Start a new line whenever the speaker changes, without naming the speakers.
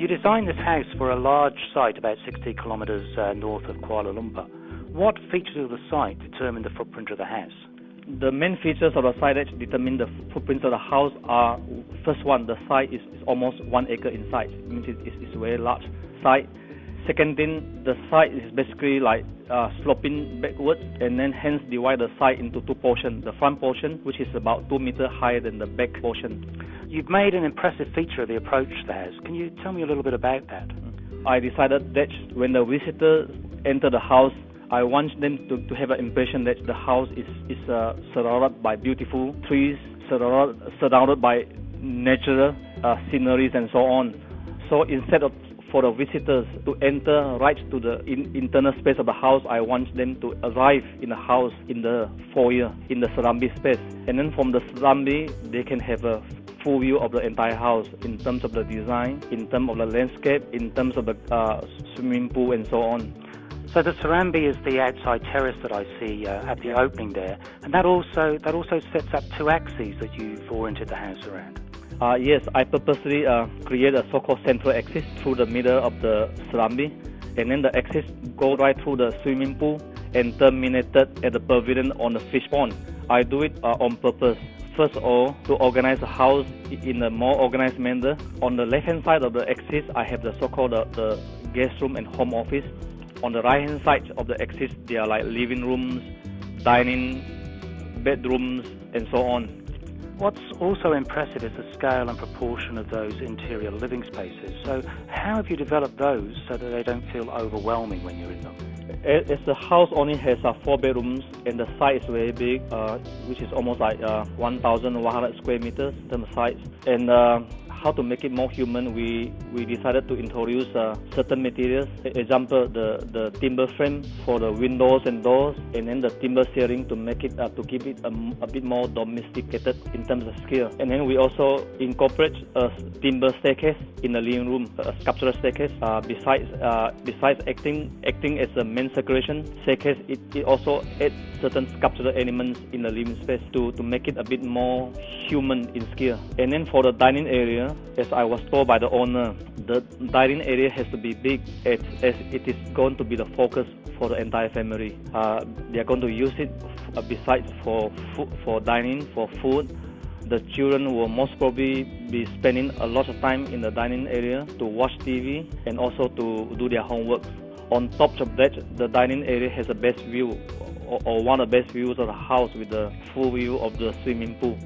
You designed this house for a large site about 60 kilometres north of Kuala Lumpur. What features of the site determine the footprint of the house?
The main features of the site that determine the footprint of the house are, first one, the site is almost 1 acre in size. It means it's a very large site. Second thing, the site is basically like sloping backwards, and then hence divide the site into two portions. The front portion, which is about 2 meters higher than the back portion.
You've made an impressive feature of the approach to the house. Can you tell me a little bit about that?
I decided that when the visitors enter the house, I want them to have an impression that the house is surrounded by beautiful trees, surrounded by natural sceneries and so on. So instead of for the visitors to enter right to the internal space of the house, I want them to arrive in the house in the foyer, in the surrounding space. And then from the surrounding, they can have a full view of the entire house in terms of the design, in terms of the landscape, in terms of the swimming pool and so on.
So the Serambi is the outside terrace that I see at the opening there, and that also sets up two axes that you've oriented the house around.
Yes, I purposely create a so-called central axis through the middle of the Serambi, and then the axis go right through the swimming pool and terminated at the pavilion on the fish pond. I do it on purpose. First of all, to organize the house in a more organized manner. On the left-hand side of the axis, I have the so-called the guest room and home office. On the right-hand side of the axis, they are like living rooms, dining, bedrooms, and so on.
What's also impressive is the scale and proportion of those interior living spaces. So how have you developed those so that they don't feel overwhelming when you're in them?
As the house only has 4 bedrooms and the site is very big, which is almost like 1,100 square meters in terms of size. And how to make it more human, we decided to introduce certain materials. Example, the timber frame for the windows and doors, and then the timber ceiling to make it to keep it a bit more domesticated in terms of scale. And then we also incorporate a timber staircase in the living room, a sculptural staircase. Besides acting as a main circulation staircase, it also adds certain sculptural elements in the living space to make it a bit more human in scale. And then for the dining area, as I was told by the owner, the dining area has to be big as it is going to be the focus for the entire family. They are going to use it besides for dining, for food. The children will most probably be spending a lot of time in the dining area to watch TV and also to do their homework. On top of that, the dining area has the best view or one of the best views of the house with the full view of the swimming pool.